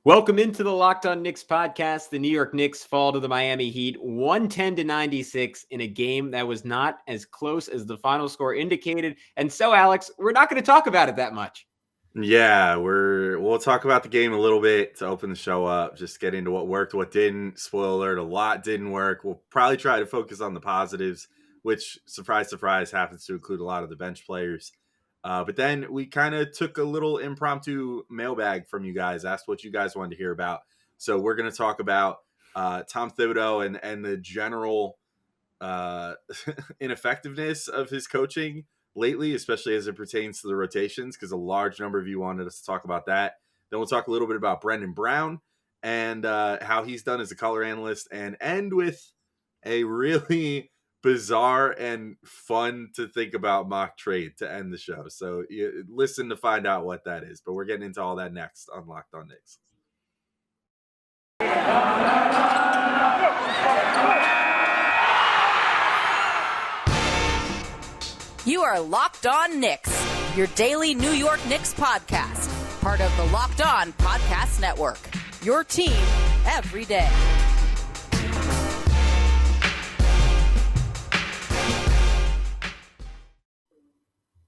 Welcome into the Locked On Knicks podcast. The New York Knicks fall to the Miami Heat 110-96 in a game that was not as close as the final score indicated. And so, Alex, we're not going to talk about it that much. Yeah, we'll talk about the game a little bit to open the show up, just get into what worked, what didn't. Spoiler alert, a lot didn't work. We'll probably try to focus on the positives, which, surprise, surprise, happens to include a lot of the bench players. But then we kind of took a little impromptu mailbag from you guys, asked what you guys wanted to hear about. So we're going to talk about Tom Thibodeau and the general ineffectiveness of his coaching lately, especially as it pertains to the rotations, because a large number of you wanted us to talk about that. Then we'll talk a little bit about Brendan Brown and how he's done as a color analyst, and end with a really bizarre and fun to think about mock trade to end the show. So you listen to find out what that is. But we're getting into all that next on Locked On Knicks. You are Locked On Knicks, your daily New York Knicks podcast, part of the Locked On Podcast Network, your team every day.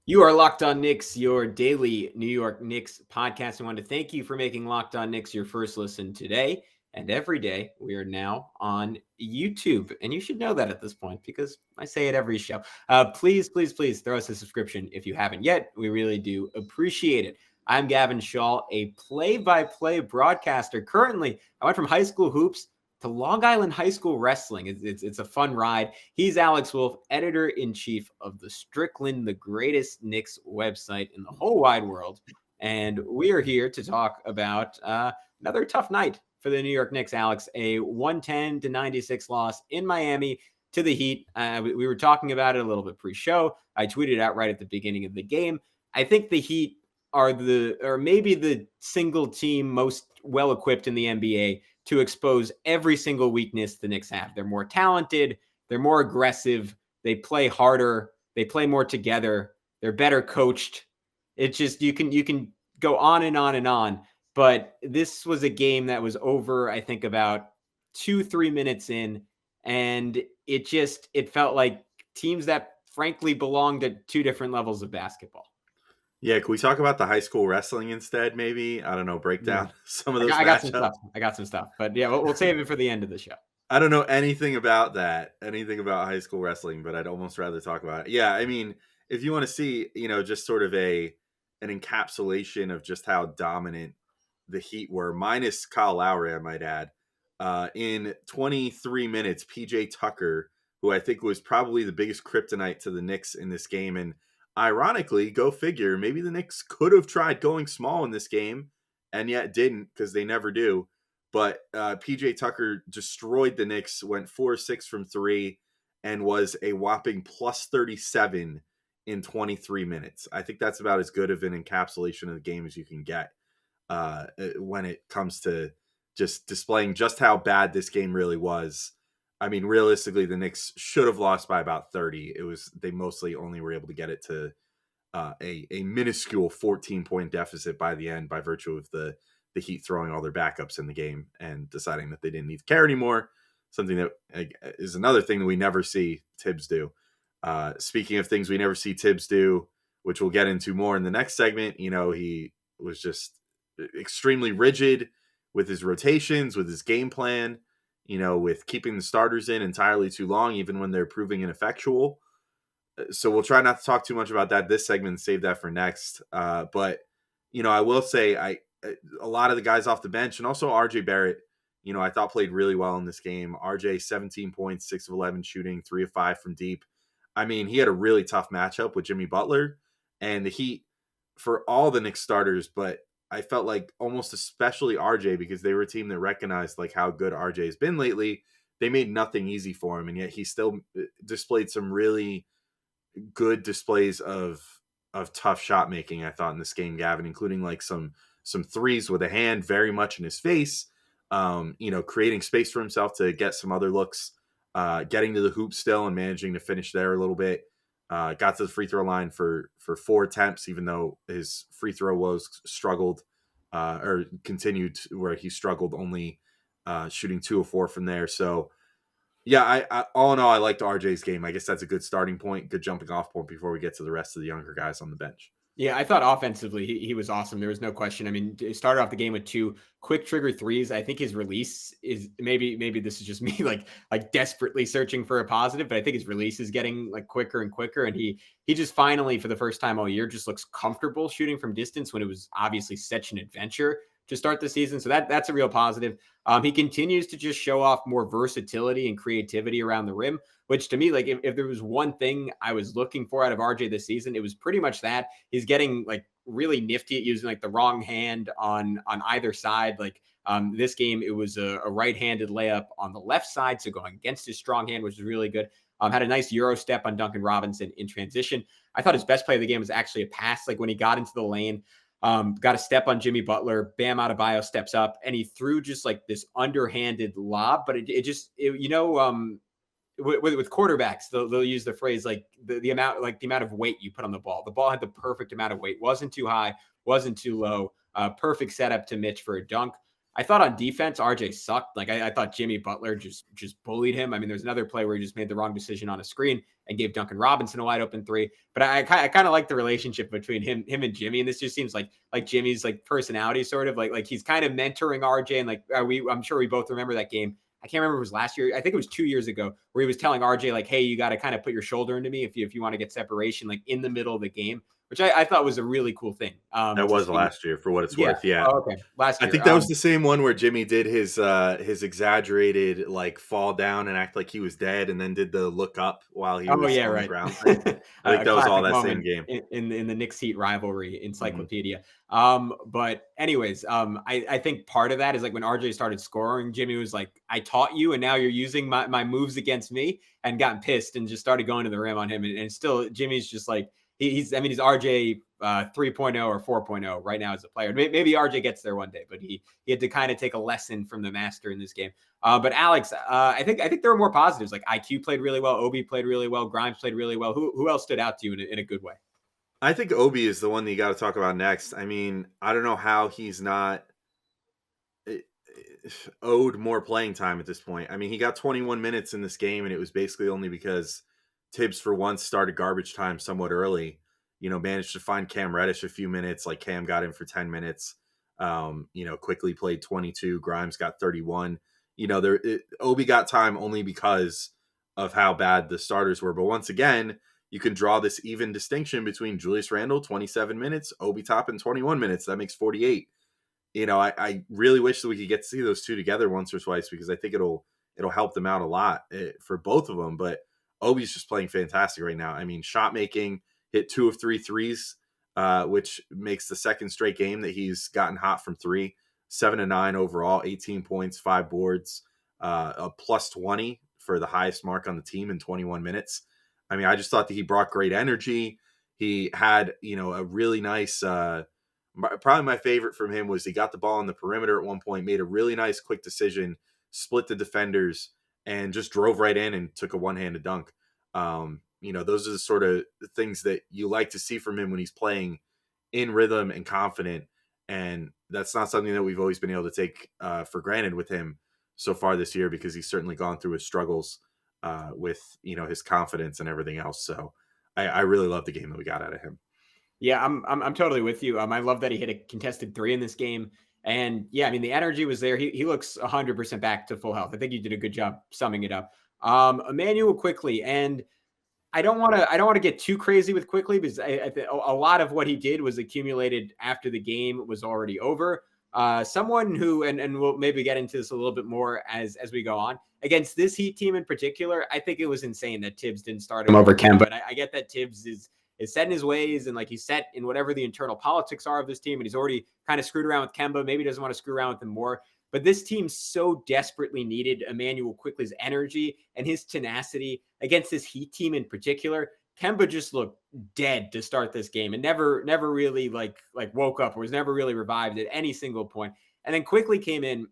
You are Locked On Knicks, your daily New York Knicks podcast. I want to thank you for making Locked On Knicks your first listen today and every day. We are now on YouTube, and you should know that at this point because I say it every show. Please throw us a subscription if you haven't yet. We really do appreciate it. I'm Gavin Shaw, a play-by-play broadcaster. Currently, I went from high school hoops to Long Island High School wrestling. It's a fun ride. He's Alex Wolf, editor-in-chief of the Strickland, the greatest Knicks website in the whole wide world. And we are here to talk about another tough night for the New York Knicks, Alex. A 110-96 loss in Miami to the Heat. We were talking about it a little bit pre-show. I tweeted out right at the beginning of the game. I think the Heat are maybe the single team most well-equipped in the NBA to expose every single weakness the Knicks have. They're more talented. They're more aggressive. They play harder. They play more together. They're better coached. It's just, you can go on and on and on. But this was a game that was over, I think, about 2-3 minutes in. And it felt like teams that frankly belonged at two different levels of basketball. Yeah, can we talk about the high school wrestling instead, maybe? I don't know, break down some of those matchups. I got some stuff. But yeah, we'll save it for the end of the show. I don't know anything about high school wrestling, but I'd almost rather talk about it. Yeah, I mean, if you want to see, just sort of an encapsulation of just how dominant the Heat were, minus Kyle Lowry, I might add. In 23 minutes, PJ Tucker, who I think was probably the biggest kryptonite to the Knicks in this game, and ironically, go figure, maybe the Knicks could have tried going small in this game and yet didn't, because they never do. But PJ Tucker destroyed the Knicks, went 4-6 from three, and was a whopping plus 37 in 23 minutes. I think that's about as good of an encapsulation of the game as you can get when it comes to just displaying just how bad this game really was. I mean, realistically, the Knicks should have lost by about 30. They mostly only were able to get it to a minuscule 14-point deficit by the end by virtue of the Heat throwing all their backups in the game and deciding that they didn't need to care anymore. Something that is another thing that we never see Tibbs do. Speaking of things we never see Tibbs do, which we'll get into more in the next segment, he was just extremely rigid with his rotations, with his game plan, with keeping the starters in entirely too long, even when they're proving ineffectual. So we'll try not to talk too much about that this segment and save that for next. But, I will say a lot of the guys off the bench, and also RJ Barrett, I thought played really well in this game. RJ, 17 points, 6 of 11 shooting, 3 of 5 from deep. I mean, he had a really tough matchup with Jimmy Butler and the Heat for all the Knicks starters, but I felt like almost especially RJ, because they were a team that recognized like how good RJ has been lately. They made nothing easy for him, and yet he still displayed some really good displays of tough shot making, I thought, in this game, Gavin, including like some threes with a hand very much in his face, creating space for himself to get some other looks, getting to the hoop still and managing to finish there a little bit. Got to the free throw line for 4 attempts, even though his free throw woes struggled. or continued where he struggled, only shooting 2 of 4 from there. So yeah, I all in all, I liked RJ's game. I guess that's a good starting point, good jumping off point before we get to the rest of the younger guys on the bench. Yeah, I thought offensively he was awesome. There was no question. I mean, he started off the game with 2 quick trigger threes. I think his release is maybe this is just me like desperately searching for a positive, but I think his release is getting like quicker and quicker. And he just finally, for the first time all year, just looks comfortable shooting from distance when it was obviously such an adventure to start the season. So that's a real positive. He continues to just show off more versatility and creativity around the rim, which to me, like if there was one thing I was looking for out of RJ this season, it was pretty much that. He's getting like really nifty at using like the wrong hand on either side. Like this game, it was a right-handed layup on the left side, so going against his strong hand, which is really good. Had a nice Euro step on Duncan Robinson in transition. I thought his best play of the game was actually a pass, like when he got into the lane. Got a step on Jimmy Butler. Bam Adebayo steps up, and he threw just like this underhanded lob. But with quarterbacks, they'll use the phrase like the amount of weight you put on the ball. The ball had the perfect amount of weight. Wasn't too high, wasn't too low. Perfect setup to Mitch for a dunk. I thought on defense, RJ sucked. Like I thought Jimmy Butler just bullied him. I mean, there's another play where he just made the wrong decision on a screen and gave Duncan Robinson a wide open 3. But I kind of like the relationship between him and Jimmy. And this just seems like Jimmy's like personality, sort of like he's kind of mentoring RJ. And like I'm sure we both remember that game. I can't remember if it was last year. I think it was 2 years ago where he was telling RJ like, hey, you got to kind of put your shoulder into me if you want to get separation, like in the middle of the game, which I thought was a really cool thing. That was last year, for what it's worth. Yeah. Oh, okay. Last year. I think that was the same one where Jimmy did his exaggerated like fall down and act like he was dead, and then did the look up while he was on the ground. I think that was all that same game in the Knicks Heat rivalry encyclopedia. Mm-hmm. But anyways, I think part of that is like when RJ started scoring, Jimmy was like, I taught you, and now you're using my moves against me, and gotten pissed and just started going to the rim on him. And still, Jimmy's just like, he's RJ 3.0 or 4.0 right now as a player. Maybe RJ gets there one day, but he had to kind of take a lesson from the master in this game. But Alex, I think there are more positives. Like IQ played really well, Obi played really well, Grimes played really well. Who else stood out to you in a good way? I think Obi is the one that you got to talk about next. I mean, I don't know how he's not owed more playing time at this point. I mean, he got 21 minutes in this game, and it was basically only because Tibbs for once started garbage time somewhat early. Managed to find Cam Reddish a few minutes. Like Cam got in for 10 minutes. Quickley played 22. Grimes got 31. Obi got time only because of how bad the starters were. But once again, you can draw this even distinction between Julius Randle, 27 minutes, Obi Toppin, 21 minutes. That makes 48. I really wish that we could get to see those two together once or twice, because I think it'll help them out a lot for both of them. But Obi's just playing fantastic right now. I mean, shot making, hit 2 of 3 threes, which makes the second straight game that he's gotten hot from 3. 7 of 9 overall, 18 points, 5 boards, a plus 20 for the highest mark on the team in 21 minutes. I mean, I just thought that he brought great energy. He had, a really nice, probably my favorite from him was he got the ball on the perimeter at one point, made a really nice quick decision, split the defenders, and just drove right in and took a one-handed dunk. Those are the sort of things that you like to see from him when he's playing in rhythm and confident. And that's not something that we've always been able to take for granted with him so far this year, because he's certainly gone through his struggles with, his confidence and everything else. So I really love the game that we got out of him. Yeah, I'm totally with you. I love that he hit a contested 3 in this game. And yeah, I mean, the energy was there. He looks 100% back to full health. I think you did a good job summing it up. Immanuel Quickley, and I don't want to get too crazy with Quickley, because a lot of what he did was accumulated after the game was already over. Someone who, and we'll maybe get into this a little bit more as we go on, against this Heat team in particular, I think it was insane that Tibbs didn't start him over Kemba. But I get that Tibbs is set in his ways, and like he's set in whatever the internal politics are of this team, and he's already kind of screwed around with Kemba. Maybe he doesn't want to screw around with him more. But this team so desperately needed Immanuel Quickley's energy and his tenacity against this Heat team in particular. Kemba just looked dead to start this game and never really like woke up, or was never really revived at any single point. And then Quickley came in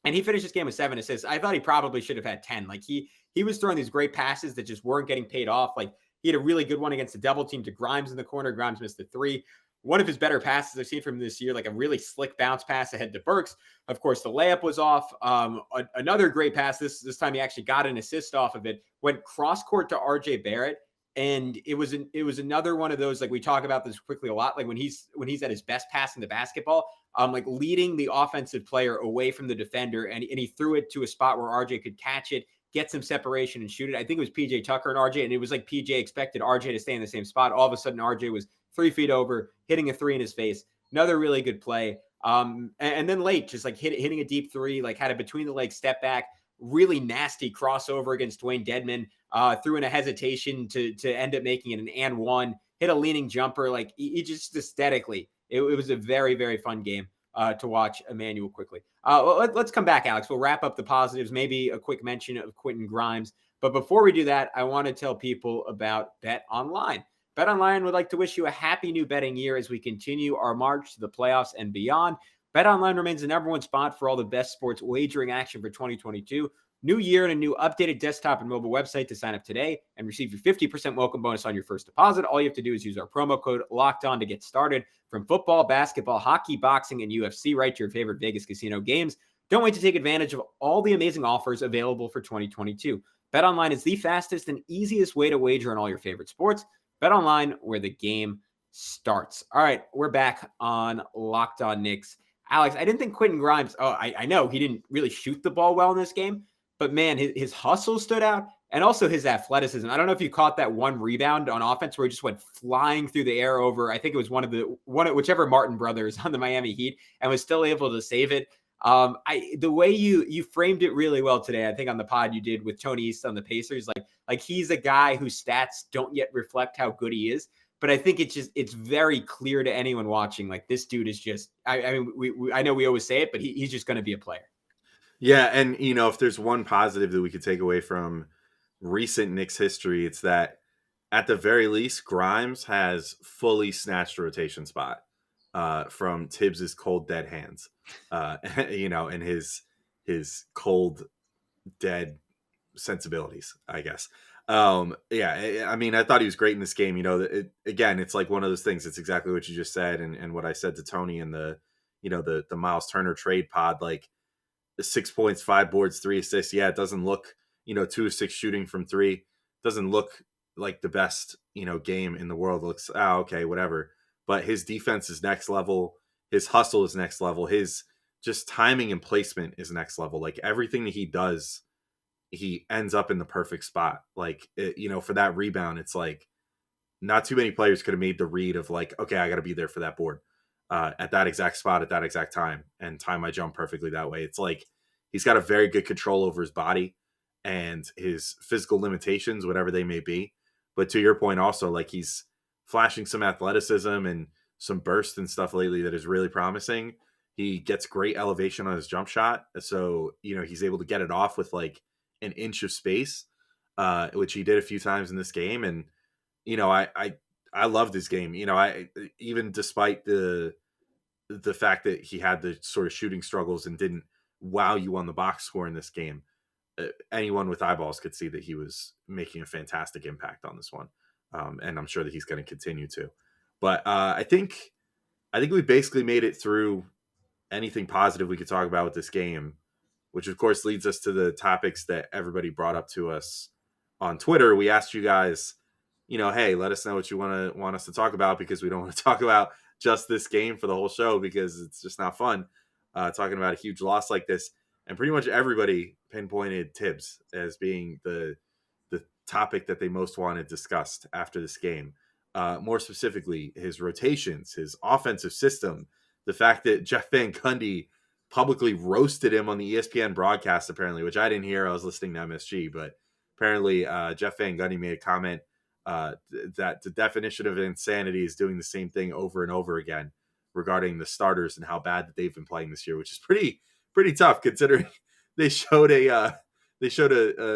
and he finished this game with 7 assists. I thought he probably should have had 10. Like he was throwing these great passes that just weren't getting paid off. Like he had a really good one against the double team to Grimes in the corner. Grimes missed the 3. one of his better passes I've seen from him this year, like a really slick bounce pass ahead to Burks. Of course, the layup was off. Another great pass. This time he actually got an assist off of it. Went cross court to RJ Barrett. And it was another one of those, like we talk about this quickly a lot, like when he's at his best passing the basketball, like leading the offensive player away from the defender, and he threw it to a spot where RJ could catch it, get some separation, and shoot it. I think it was PJ Tucker and RJ, and it was like PJ expected RJ to stay in the same spot. All of a sudden, RJ was 3 feet over, hitting a three in his face. Another really good play. And then late, just like hitting a deep three, like had a between the legs step back, really nasty crossover against Dwayne Dedman. Threw in a hesitation to end up making it an and one, hit a leaning jumper. Like he just aesthetically, it was a very, very fun game to watch Immanuel Quickley. Let's come back, Alex. We'll wrap up the positives, maybe a quick mention of Quentin Grimes. But before we do that, I want to tell people about BetOnline. BetOnline would like to wish you a happy new betting year as we continue our march to the playoffs and beyond. BetOnline remains the #1 spot for all the best sports wagering action for 2022. New year and a new updated desktop and mobile website to sign up today and receive your 50% welcome bonus on your first deposit. All you have to do is use our promo code LOCKEDON to get started. From football, basketball, hockey, boxing, and UFC, right to your favorite Vegas casino games. Don't wait to take advantage of all the amazing offers available for 2022. BetOnline is the fastest and easiest way to wager on all your favorite sports. BetOnline, where the game starts. All right, we're back on Locked On Knicks. Alex, I didn't think Quentin Grimes, I know he didn't really shoot the ball well in this game, but man, his hustle stood out, and also his athleticism. I don't know if you caught that one rebound on offense where he just went flying through the air over, I think it was whichever Martin brothers on the Miami Heat, and was still able to save it. The way you framed it really well today, I think on the pod you did with Tony East on the Pacers, like he's a guy whose stats don't yet reflect how good he is. But I think it's very clear to anyone watching, like this dude is just, I mean, I know we always say it, but he's just going to be a player. Yeah, and if there's one positive that we could take away from recent Knicks history, it's that at the very least, Grimes has fully snatched a rotation spot from Tibbs's cold dead hands, and his cold dead sensibilities, I guess. Yeah, I mean, I thought he was great in this game. Again, it's like one of those things. It's exactly what you just said, and what I said to Tony in the Miles Turner trade pod, like 6 points, 5 boards, 3 assists. Yeah, it doesn't look, 2 of 6 shooting from 3. Doesn't look like the best, game in the world. It looks, okay, whatever. But his defense is next level. His hustle is next level. His just timing and placement is next level. Like everything that he does, he ends up in the perfect spot. Like, for that rebound, it's like not too many players could have made the read of like, okay, I got to be there for that board. At that exact spot at that exact time and time my jump perfectly that way. It's like he's got a very good control over his body and his physical limitations, whatever they may be. But to your point also, like he's flashing some athleticism and some burst and stuff lately that is really promising. He gets great elevation on his jump shot. So, he's able to get it off with like an inch of space, which he did a few times in this game. And, I loved his game. I even despite the fact that he had the sort of shooting struggles and didn't wow you on the box score in this game, anyone with eyeballs could see that he was making a fantastic impact on this one, and I'm sure that he's going to continue to. But I think we basically made it through anything positive we could talk about with this game, which of course leads us to the topics that everybody brought up to us on Twitter. We asked you guys, hey, let us know what you want us to talk about, because we don't want to talk about just this game for the whole show, because it's just not fun talking about a huge loss like this. And pretty much everybody pinpointed Tibbs as being the topic that they most wanted discussed after this game. More specifically, his rotations, his offensive system, the fact that Jeff Van Gundy publicly roasted him on the ESPN broadcast, apparently, which I didn't hear. I was listening to MSG, but apparently Jeff Van Gundy made a comment that the definition of insanity is doing the same thing over and over again regarding the starters and how bad that they've been playing this year, which is pretty tough considering they showed a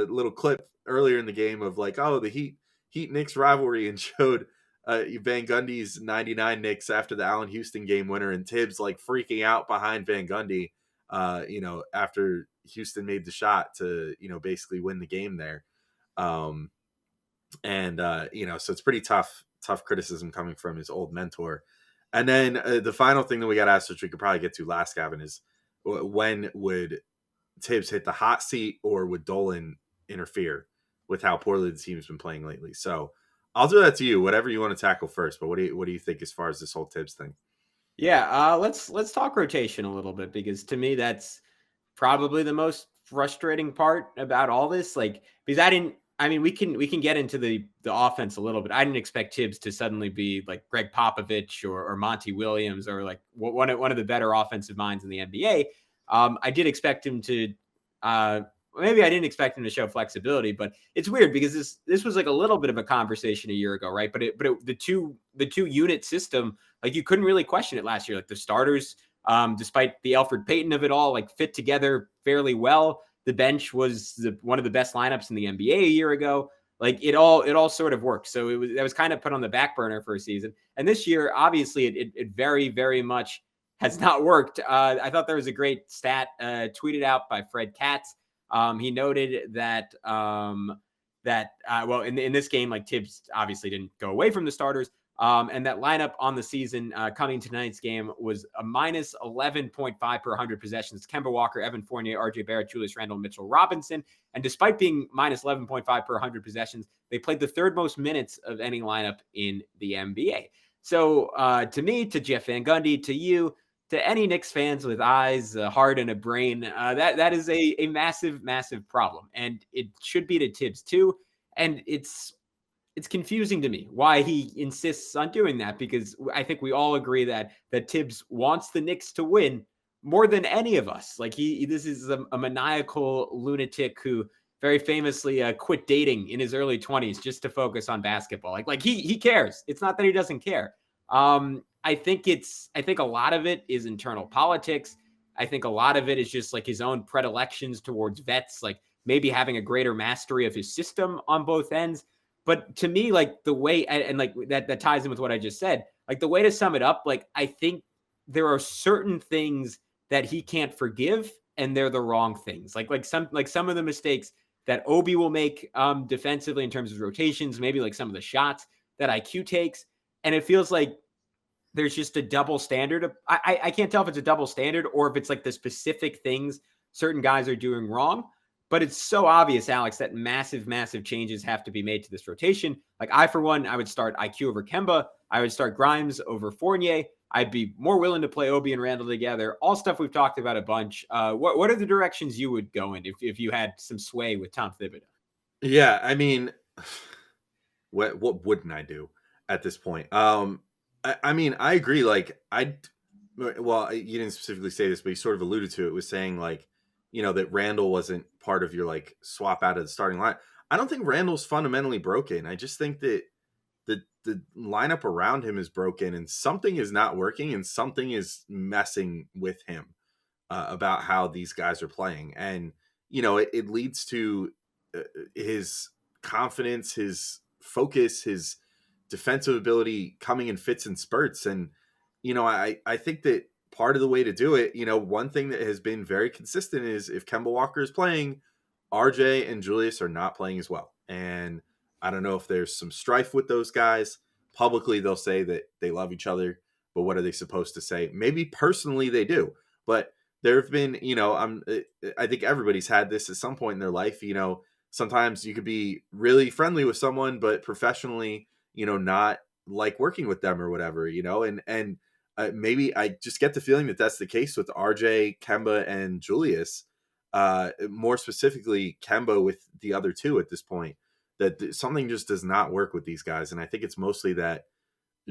little clip earlier in the game of like, the Heat Knicks rivalry, and showed Van Gundy's 99 Knicks after the Allen Houston game winner, and Tibbs like freaking out behind Van Gundy, after Houston made the shot to, basically win the game there. So it's pretty tough criticism coming from his old mentor. And then the final thing that we got asked, which we could probably get to last, Gavin, is when would Tibbs hit the hot seat, or would Dolan interfere with how poorly the team's been playing lately? So I'll do that to you, whatever you want to tackle first. But what do you think as far as this whole Tibbs thing? Yeah, let's talk rotation a little bit, because to me that's probably the most frustrating part about all this. Like, because we can get into the offense a little bit. I didn't expect Tibbs to suddenly be like Greg Popovich or Monty Williams, or like one of the better offensive minds in the NBA. I did expect him to maybe I didn't expect him to show flexibility, but it's weird because this was like a little bit of a conversation a year ago, right? But the two unit system, like, you couldn't really question it last year. Like, the starters, despite the Elfrid Payton of it all, like, fit together fairly well. The bench was one of the best lineups in the NBA a year ago. Like, it all sort of worked. So that was kind of put on the back burner for a season. And this year, obviously, it very, very much has not worked. I thought there was a great stat tweeted out by Fred Katz. He noted that in this game, like, Tibbs obviously didn't go away from the starters. And that lineup on the season coming to tonight's game was a minus 11.5 per 100 possessions. Kemba Walker, Evan Fournier, RJ Barrett, Julius Randle, Mitchell Robinson. And despite being minus 11.5 per 100 possessions, they played the third most minutes of any lineup in the NBA. So to me, to Jeff Van Gundy, to you, to any Knicks fans with eyes, a heart, and a brain, that is a massive, massive problem. And it should be to Tibbs too. And it's confusing to me why he insists on doing that, because I think we all agree that Tibbs wants the Knicks to win more than any of us. Like, this is a maniacal lunatic who very famously quit dating in his early 20s just to focus on basketball. Like he cares. It's not that he doesn't care. I think a lot of it is internal politics. I think a lot of it is just like his own predilections towards vets, like maybe having a greater mastery of his system on both ends. But to me, like, the way, and like that ties in with what I just said, like, the way to sum it up, like, I think there are certain things that he can't forgive, and they're the wrong things. Like some of the mistakes that Obi will make defensively in terms of rotations, maybe like some of the shots that IQ takes. And it feels like there's just a double standard. I can't tell if it's a double standard or if it's like the specific things certain guys are doing wrong. But it's so obvious, Alex, that massive, massive changes have to be made to this rotation. Like, for one, I would start IQ over Kemba. I would start Grimes over Fournier. I'd be more willing to play Obi and Randle together. All stuff we've talked about a bunch. What are the directions you would go in if you had some sway with Tom Thibodeau? Yeah, I mean, what wouldn't I do at this point? I mean, I agree. Like, well, you didn't specifically say this, but you sort of alluded to it, was saying, like, that Randle wasn't part of your, like, swap out of the starting line. I don't think Randle's fundamentally broken. I just think that the lineup around him is broken, and something is not working, and something is messing with him about how these guys are playing. And, it leads to his confidence, his focus, his defensive ability coming in fits and spurts. And, I think that part of the way to do it, one thing that has been very consistent is if Kemba Walker is playing, RJ and Julius are not playing as well. And I don't know if there's some strife with those guys. Publicly, they'll say that they love each other, but what are they supposed to say? Maybe personally they do, but there have been, I think everybody's had this at some point in their life. Sometimes you could be really friendly with someone, but professionally, not like working with them or whatever, and maybe I just get the feeling that that's the case with RJ, Kemba, and Julius. More specifically, Kemba with the other two at this point, that something just does not work with these guys. And I think it's mostly that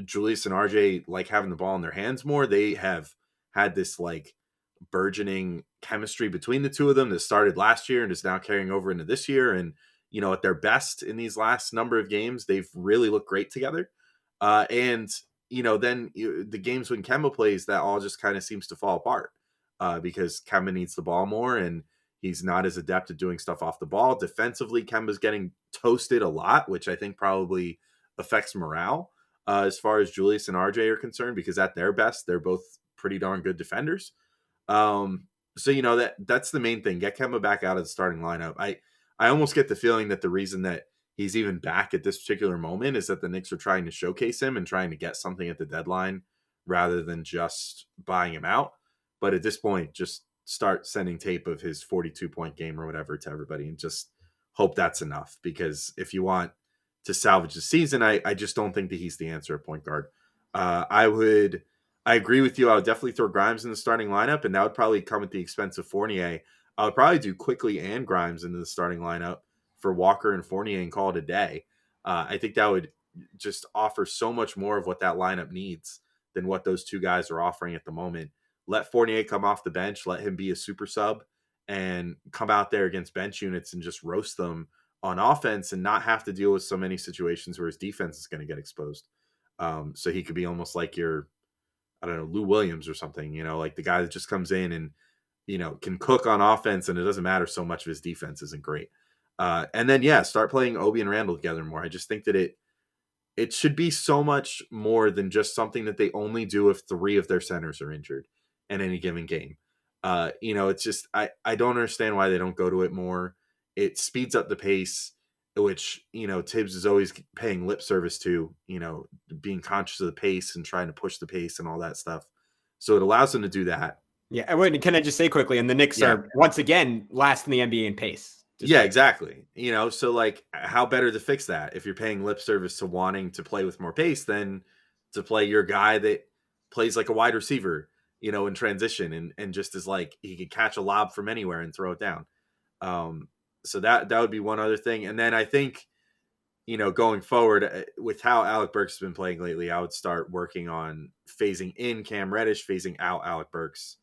Julius and RJ like having the ball in their hands more. They have had this, like, burgeoning chemistry between the two of them that started last year and is now carrying over into this year. And, at their best in these last number of games, they've really looked great together. And then the games when Kemba plays, that all just kind of seems to fall apart because Kemba needs the ball more, and he's not as adept at doing stuff off the ball. Defensively, Kemba's getting toasted a lot, which I think probably affects morale as far as Julius and RJ are concerned, because at their best, they're both pretty darn good defenders. So, that's the main thing. Get Kemba back out of the starting lineup. I almost get the feeling that the reason that he's even back at this particular moment is that the Knicks are trying to showcase him and trying to get something at the deadline rather than just buying him out. But at this point, just start sending tape of his 42-point game or whatever to everybody and just hope that's enough. Because if you want to salvage the season, I just don't think that he's the answer at point guard. I agree with you. I would definitely throw Grimes in the starting lineup, and that would probably come at the expense of Fournier. I would probably do Quickley and Grimes into the starting lineup for Walker and Fournier and call it a day. I think that would just offer so much more of what that lineup needs than what those two guys are offering at the moment. Let Fournier come off the bench, let him be a super sub, and come out there against bench units and just roast them on offense and not have to deal with so many situations where his defense is going to get exposed. So he could be almost like your, I don't know, Lou Williams or something, like the guy that just comes in and, can cook on offense, and it doesn't matter so much if his defense isn't great. And then, start playing Obi and Randall together more. I just think that it should be so much more than just something that they only do if 3 of their centers are injured in any given game. It's just, I don't understand why they don't go to it more. It speeds up the pace, which, Tibbs is always paying lip service to, being conscious of the pace and trying to push the pace and all that stuff. So it allows them to do that. Yeah. Can I just say quickly, and the Knicks are once again last in the NBA in pace. Exactly. So like, how better to fix that? If you're paying lip service to wanting to play with more pace, than to play your guy that plays like a wide receiver, in transition and just is like, he could catch a lob from anywhere and throw it down. So that would be one other thing. And then I think, going forward with how Alec Burks has been playing lately, I would start working on phasing in Cam Reddish, phasing out Alec Burks,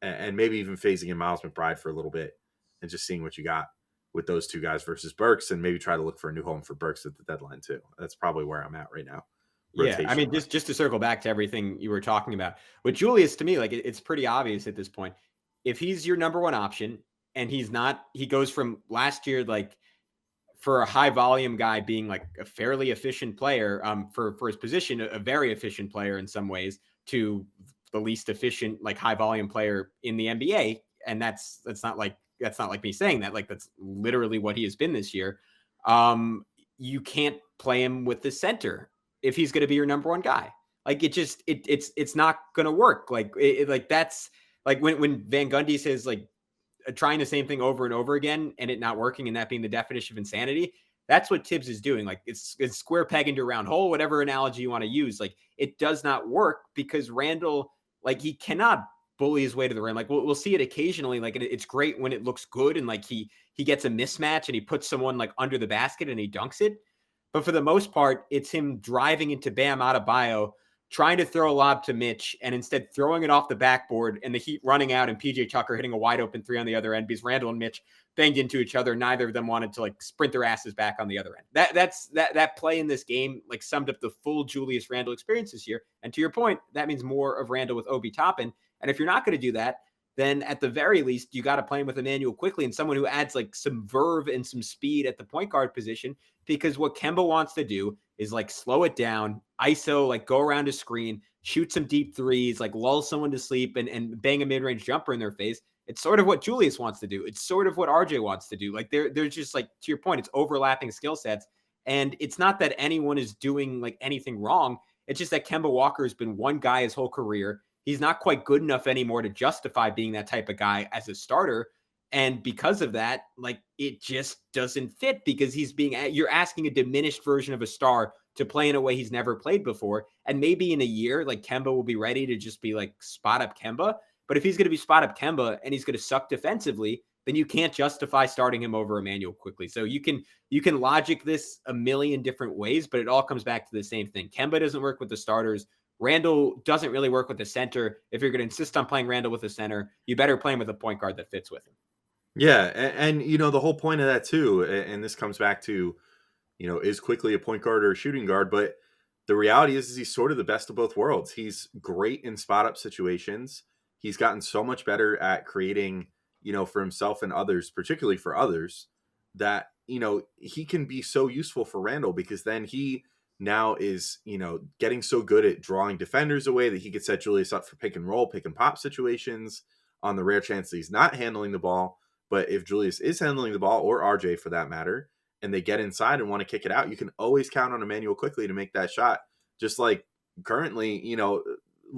and maybe even phasing in Miles McBride for a little bit and just seeing what you got with those two guys versus Burks, and maybe try to look for a new home for Burks at the deadline too. That's probably where I'm at right now. Yeah, I mean, just to circle back to everything you were talking about with Julius, to me, like it's pretty obvious at this point. If he's your number one option and he's not, he goes from last year, like for a high volume guy being like a fairly efficient player, for his position, a very efficient player in some ways, to the least efficient, like high volume player in the NBA. And that's not like me saying that, like that's literally what he has been this year. You can't play him with the center if he's going to be your number one guy. Like it's not going to work. Like like that's like when Van Gundy says like trying the same thing over and over again and it not working, and that being the definition of insanity. That's what Tibbs is doing. Like it's square peg into a round hole, whatever analogy you want to use. Like it does not work because Randall, like he cannot bully his way to the rim. Like we'll see it occasionally. Like it's great when it looks good and like he gets a mismatch and he puts someone like under the basket and he dunks it. But for the most part, it's him driving into Bam Adebayo, trying to throw a lob to Mitch, and instead throwing it off the backboard and the Heat running out and PJ Tucker hitting a wide open 3 on the other end because Randall and Mitch banged into each other. Neither of them wanted to like sprint their asses back on the other end. That play in this game like summed up the full Julius Randle experience this year. And to your point, that means more of Randall with Obi Toppin. And if you're not going to do that, then at the very least, you got to play him with Immanuel Quickley and someone who adds like some verve and some speed at the point guard position, because what Kemba wants to do is like slow it down, ISO, like go around a screen, shoot some deep threes, like lull someone to sleep and bang a mid-range jumper in their face. It's sort of what Julius wants to do. It's sort of what RJ wants to do. Like they're just like, to your point, it's overlapping skill sets. And it's not that anyone is doing like anything wrong. It's just that Kemba Walker has been one guy his whole career. He's not quite good enough anymore to justify being that type of guy as a starter. And because of that, like it just doesn't fit because you're asking a diminished version of a star to play in a way he's never played before. And maybe in a year, like Kemba will be ready to just be like spot up Kemba. But if he's going to be spot up Kemba and he's going to suck defensively, then you can't justify starting him over Immanuel Quickley. So you can logic this a million different ways, but it all comes back to the same thing. Kemba doesn't work with the starters. Randall doesn't really work with the center. If you're going to insist on playing Randall with a center, you better play him with a point guard that fits with him. Yeah, and the whole point of that too, and this comes back to, is Quickley a point guard or a shooting guard? But the reality is he's sort of the best of both worlds. He's great in spot up situations. He's gotten so much better at creating, for himself and others, particularly for others, that, he can be so useful for Randall because then he now is, getting so good at drawing defenders away that he could set Julius up for pick and roll, pick and pop situations on the rare chance that he's not handling the ball. But if Julius is handling the ball, or RJ for that matter, and they get inside and want to kick it out, you can always count on Immanuel Quickley to make that shot. Just like currently,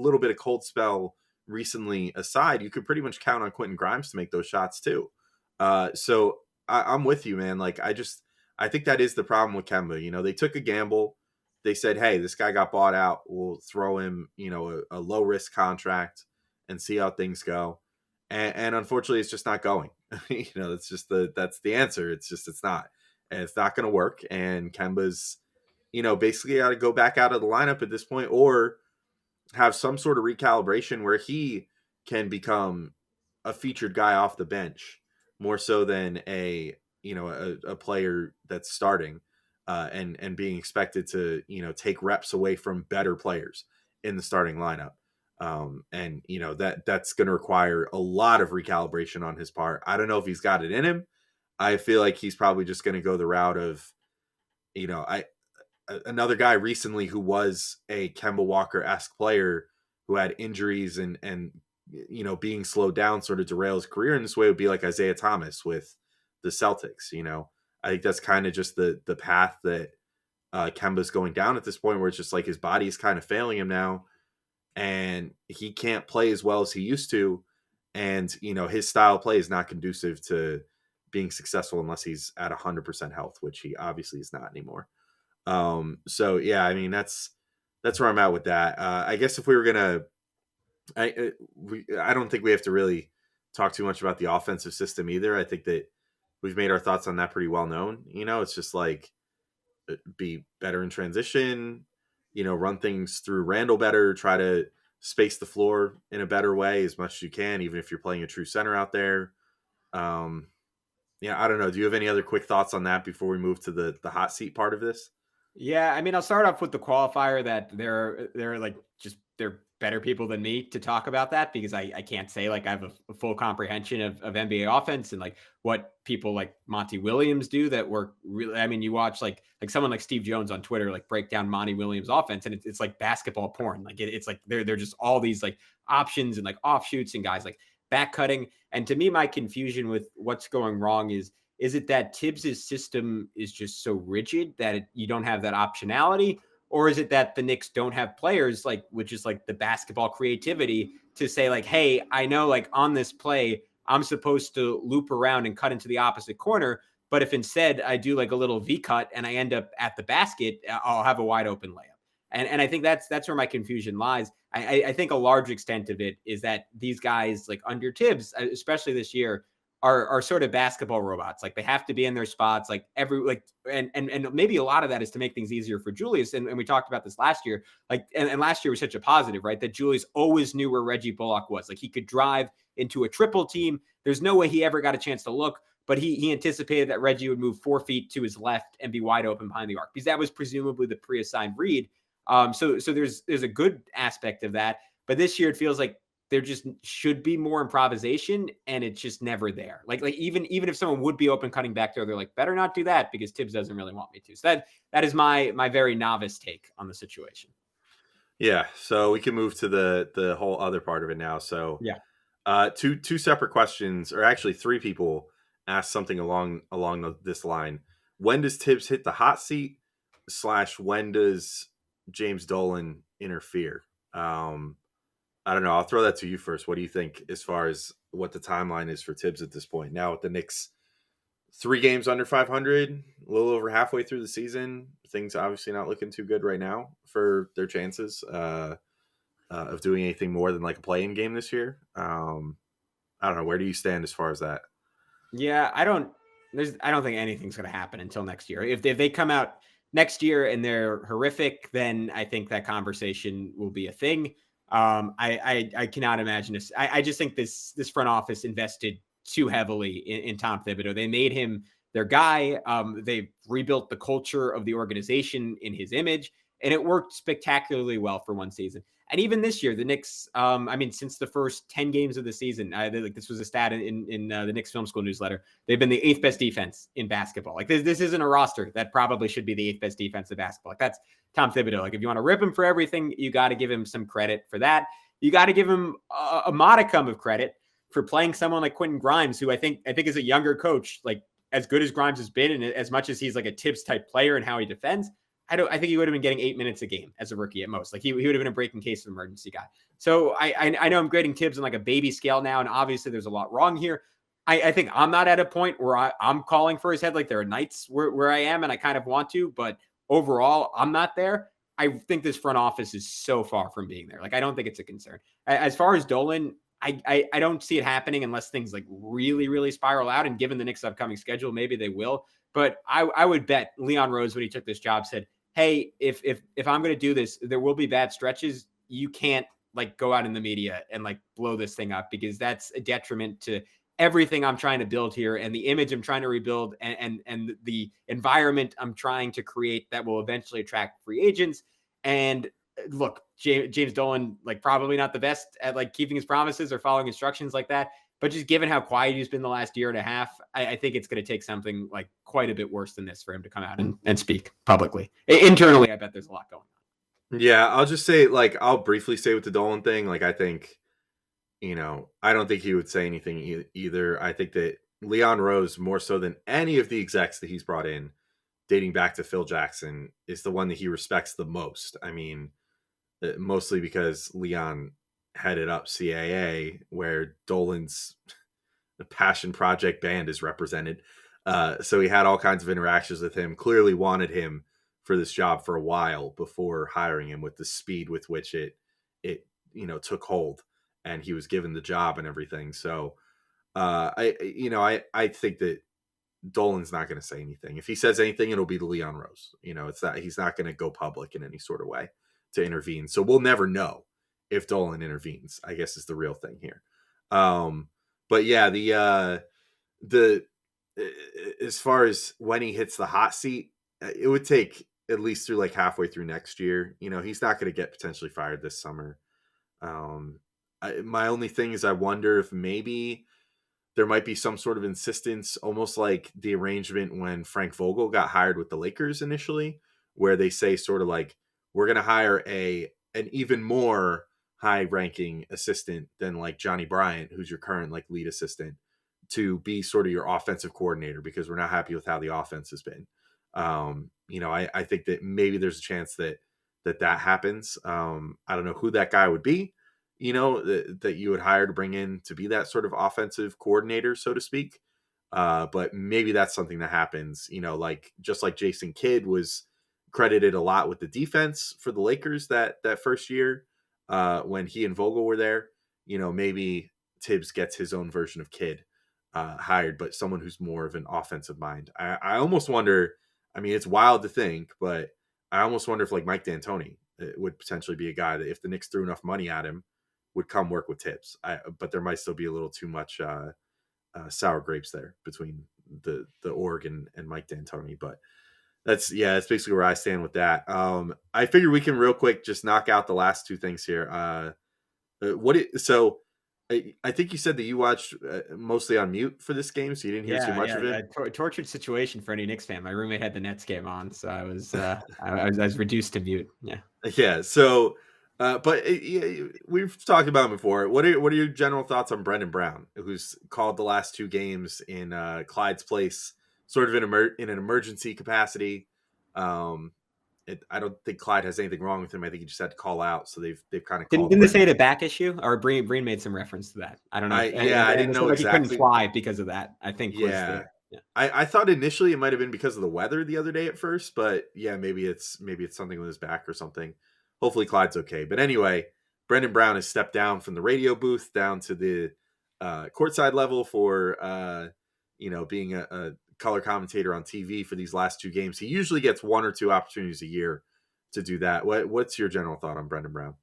little bit of cold spell recently aside, you could pretty much count on Quentin Grimes to make those shots too. So I'm with you, man. Like, I think that is the problem with Kemba. You know, they took a gamble. They said, hey, this guy got bought out. We'll throw him, you know, a low risk contract and see how things go. And unfortunately, it's just not going. You know, that's the answer. It's not. And it's not going to work. And Kemba's, you know, basically got to go back out of the lineup at this point, or have some sort of recalibration where he can become a featured guy off the bench more so than a player that's starting and being expected to, you know, take reps away from better players in the starting lineup. And you know, that's going to require a lot of recalibration on his part. I don't know if he's got it in him. I feel like he's probably just going to go the route of, you know, another guy recently who was a Kemba Walker-esque player who had injuries and you know, being slowed down sort of derail his career in this way would be like Isaiah Thomas with the Celtics. You know, I think that's kind of just the path that Kemba's going down at this point, where it's just like his body is kind of failing him now, and he can't play as well as he used to. And, you know, his style of play is not conducive to being successful unless he's at 100% health, which he obviously is not anymore. So yeah, I mean, that's where I'm at with that. I guess if we were gonna, I don't think we have to really talk too much about the offensive system either. I think that we've made our thoughts on that pretty well known. You know, it's just like, be better in transition, you know, run things through Randall better, try to space the floor in a better way as much as you can, even if you're playing a true center out there. Yeah, I don't know. Do you have any other quick thoughts on that before we move to the hot seat part of this? Yeah, I mean, I'll start off with the qualifier that they're like, just they're better people than me to talk about that, because I can't say like I have a full comprehension of NBA offense and like what people like Monty Williams do that work really. I mean, you watch like someone like Steve Jones on Twitter like break down Monty Williams offense, and it's like basketball porn. Like it's like they're just all these like options and like offshoots and guys like back cutting. And to me, my confusion with what's going wrong is it that Tibbs's system is just so rigid that you don't have that optionality? Or is it that the Knicks don't have players like, which is like the basketball creativity to say like, hey, I know like on this play, I'm supposed to loop around and cut into the opposite corner. But if instead I do like a little V cut and I end up at the basket, I'll have a wide open layup. And I think that's where my confusion lies. I think a large extent of it is that these guys like under Tibbs, especially this year, are sort of basketball robots. Like they have to be in their spots, like and maybe a lot of that is to make things easier for Julius. And we talked about this last year, like, and last year was such a positive, right? That Julius always knew where Reggie Bullock was. Like he could drive into a triple team. There's no way he ever got a chance to look, but he anticipated that Reggie would move 4 feet to his left and be wide open behind the arc, because that was presumably the pre-assigned read. So there's a good aspect of that, but this year it feels like there just should be more improvisation, and it's just never there. Like even if someone would be open cutting back there, they're like, better not do that because Tibbs doesn't really want me to. So that is my very novice take on the situation. Yeah. So we can move to the whole other part of it now. So yeah, two separate questions, or actually three people asked something along this line. When does Tibbs hit the hot seat? / when does James Dolan interfere? I don't know. I'll throw that to you first. What do you think as far as what the timeline is for Tibbs at this point? Now with the Knicks 3 games under 500, a little over halfway through the season, things obviously not looking too good right now for their chances of doing anything more than like a play-in game this year. I don't know. Where do you stand as far as that? Yeah, I don't think anything's going to happen until next year. If they come out next year and they're horrific, then I think that conversation will be a thing. I cannot imagine this. I just think this front office invested too heavily in Tom Thibodeau. They made him their guy. They rebuilt the culture of the organization in his image, and it worked spectacularly well for one season. And even this year, the Knicks, I mean, since the first 10 games of the season, this was a stat in the Knicks Film School newsletter, they've been the 8th best defense in basketball. Like this isn't a roster that probably should be the 8th best defense in basketball. Like that's Tom Thibodeau. Like if you want to rip him for everything, you got to give him some credit for that. You got to give him a modicum of credit for playing someone like Quentin Grimes, who I think is a younger coach, like as good as Grimes has been, and as much as he's like a Tibbs type player and how he defends, I think he would have been getting 8 minutes a game as a rookie at most. Like he would have been a break in case of emergency guy. So I know I'm grading Tibbs on like a baby scale now, and obviously there's a lot wrong here. I think I'm not at a point where I'm calling for his head. Like there are nights where I am and I kind of want to, but overall I'm not there. I think this front office is so far from being there. Like I don't think it's a concern. As far as Dolan, I don't see it happening unless things like really, really spiral out. And given the Knicks' upcoming schedule, maybe they will. But I would bet Leon Rose, when he took this job, said, hey, if I'm going to do this, there will be bad stretches. You can't like go out in the media and like blow this thing up, because that's a detriment to everything I'm trying to build here and the image I'm trying to rebuild and the environment I'm trying to create that will eventually attract free agents. And look, James Dolan, like probably not the best at like keeping his promises or following instructions like that. But just given how quiet he's been the last year and a half, I think it's going to take something like quite a bit worse than this for him to come out and speak publicly. Internally, I bet there's a lot going on. Yeah, I'll just say, like, I'll briefly say with the Dolan thing, like, I think, I don't think he would say anything either. I think that Leon Rose, more so than any of the execs that he's brought in, dating back to Phil Jackson, is the one that he respects the most. I mean, mostly because Leon headed up CAA, where Dolan's passion project band is represented. So he had all kinds of interactions with him, clearly wanted him for this job for a while before hiring him with the speed with which it took hold and he was given the job and everything. So I think that Dolan's not going to say anything. If he says anything, it'll be to Leon Rose. It's that he's not going to go public in any sort of way to intervene. So we'll never know if Dolan intervenes, I guess, is the real thing here. But yeah, the as far as when he hits the hot seat, it would take at least through like halfway through next year. He's not going to get potentially fired this summer. My only thing is I wonder if maybe there might be some sort of insistence, almost like the arrangement when Frank Vogel got hired with the Lakers initially, where they say sort of like, we're going to hire an even more high-ranking assistant than like Johnny Bryant, who's your current like lead assistant, to be sort of your offensive coordinator because we're not happy with how the offense has been. I think that maybe there's a chance that happens. I don't know who that guy would be, that you would hire to bring in to be that sort of offensive coordinator, so to speak. But maybe that's something that happens, like just like Jason Kidd was credited a lot with the defense for the Lakers that first year when he and Vogel were there. Maybe Tibbs gets his own version of Kidd hired, but someone who's more of an offensive mind. I almost wonder, I mean, it's wild to think, but I almost wonder if like Mike D'Antoni would potentially be a guy that if the Knicks threw enough money at him would come work with Tibbs. But there might still be a little too much sour grapes there between the org and Mike D'Antoni. But that's basically where I stand with that. I figure we can real quick just knock out the last two things here. I think you said that you watched mostly on mute for this game, so you didn't hear too much of it. Tortured situation for any Knicks fan. My roommate had the Nets game on, so I was I was reduced to mute. Yeah. So, we've talked about him before. What are your general thoughts on Brendan Brown, who's called the last two games in Clyde's place, sort of in an emergency capacity? I don't think Clyde has anything wrong with him. I think he just had to call out, so they've kind of didn't they say it a back issue, or Breen made some reference to that? I don't know. I didn't know exactly. He couldn't fly because of that. I think. I thought initially it might have been because of the weather the other day at first, but yeah, maybe it's something with his back or something. Hopefully Clyde's okay. But anyway, Brendan Brown has stepped down from the radio booth down to the courtside level for being a color commentator on TV for these last two games. He usually gets one or two opportunities a year to do that. What's your general thought on Brendan Brown?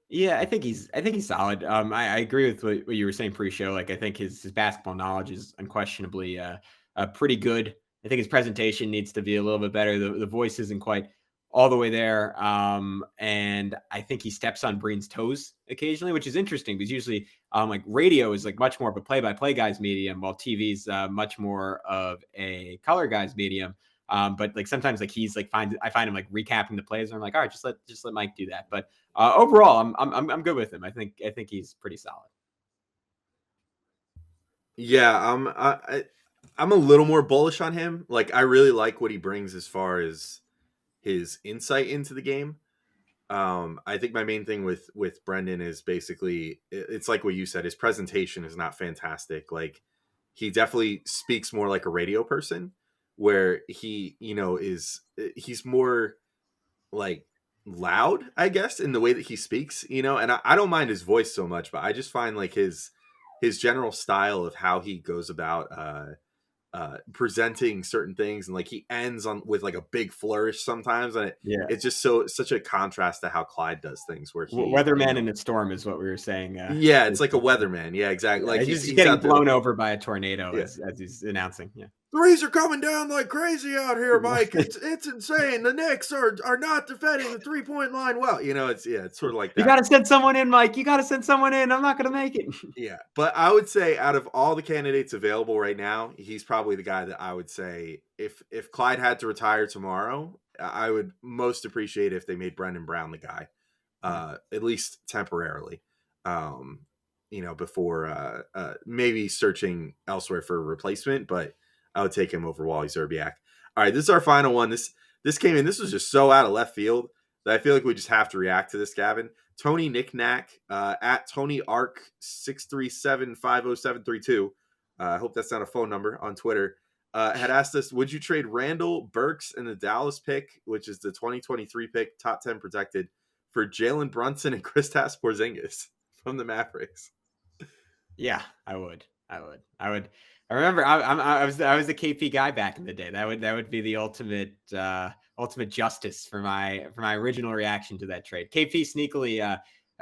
Yeah, I think he's solid. I agree with what you were saying pre-show. Like I think his basketball knowledge is unquestionably pretty good. I think his presentation needs to be a little bit better. The voice isn't quite all the way there. And I think he steps on Breen's toes occasionally, which is interesting because usually like radio is like much more of a play-by-play guy's medium, while TV's much more of a color guy's medium. But like sometimes like he's like I find him like recapping the plays and I'm like, all right, just let Mike do that. But overall I'm good with him. I think he's pretty solid. Yeah, I'm a little more bullish on him. Like I really like what he brings as far as his insight into the game. I think my main thing with Brendan is basically it's like what you said. His presentation is not fantastic. Like he definitely speaks more like a radio person, where he he's more like loud, I guess, in the way that he speaks. And I don't mind his voice so much, but I just find like his general style of how he goes about presenting certain things, and like he ends on with like a big flourish sometimes, and Yeah. it's just such a contrast to how Clyde does things, where he Weatherman in a storm is what we were saying. yeah, it's like a weatherman. Yeah, exactly. Yeah, Like he's he's getting out there. blown over by a tornado Yeah. as he's announcing. Yeah. Threes are coming down like crazy out here, Mike. It's insane. The Knicks are not defending the 3-point line well. It's sort of like that. You got to send someone in, Mike. You got to send someone in. I'm not going to make it. Yeah, but I would say out of all the candidates available right now, he's probably the guy that I would say if Clyde had to retire tomorrow, I would most appreciate if they made Brendan Brown the guy, at least temporarily, before maybe searching elsewhere for a replacement. But I would take him over Wally Zerbiak. All right, this is our final one. This came in. This was just so out of left field that I feel like we just have to react to this, Gavin. Tony Knickknack at Tony Arc 637-50732. I hope that's not a phone number on Twitter. Had asked us, would you trade Randall Burks in the Dallas pick, which is the 2023 pick, top 10 protected, for Jalen Brunson and Kristaps Porzingis from the Mavericks? Yeah, I would. I remember I was the KP guy back in the day. That would be the ultimate justice for my original reaction to that trade. KP sneakily,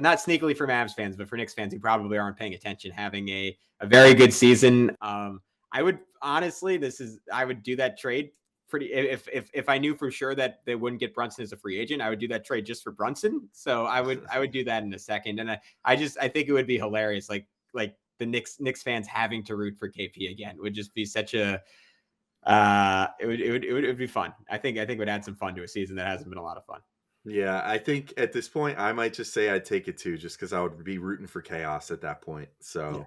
not sneakily for Mavs fans, but for Knicks fans who probably aren't paying attention, having a very good season. I would honestly, I would do that trade pretty if I knew for sure that they wouldn't get Brunson as a free agent. I would do that trade just for Brunson. So I would do that in a second. And I think it would be hilarious. Like the Knicks fans having to root for KP again would just be such a it would be fun. I think it would add some fun to a season that hasn't been a lot of fun. Yeah, I think at this point I might just say I'd take it too, just because I would be rooting for chaos at that point. So yeah.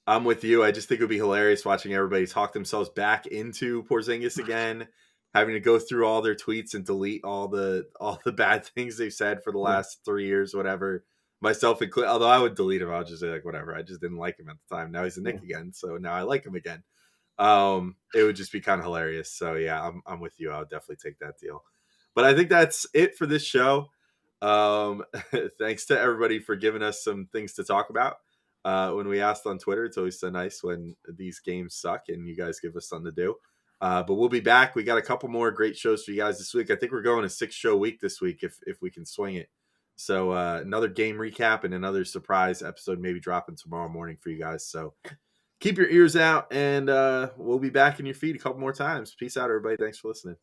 I'm with you. I just think it would be hilarious watching everybody talk themselves back into Porzingis again, having to go through all their tweets and delete all the bad things they've said for the last 3 years, whatever. Myself included, although I would delete him, I would just say like whatever. I just didn't like him at the time. Now he's a Knick again, so now I like him again. It would just be kind of hilarious. So yeah, I'm with you. I would definitely take that deal. But I think that's it for this show. Thanks to everybody for giving us some things to talk about. When we asked on Twitter, it's always so nice when these games suck and you guys give us something to do. But we'll be back. We got a couple more great shows for you guys this week. I think we're going a 6-show week this week if we can swing it. So another game recap and another surprise episode maybe dropping tomorrow morning for you guys. So keep your ears out, and we'll be back in your feed a couple more times. Peace out, everybody. Thanks for listening.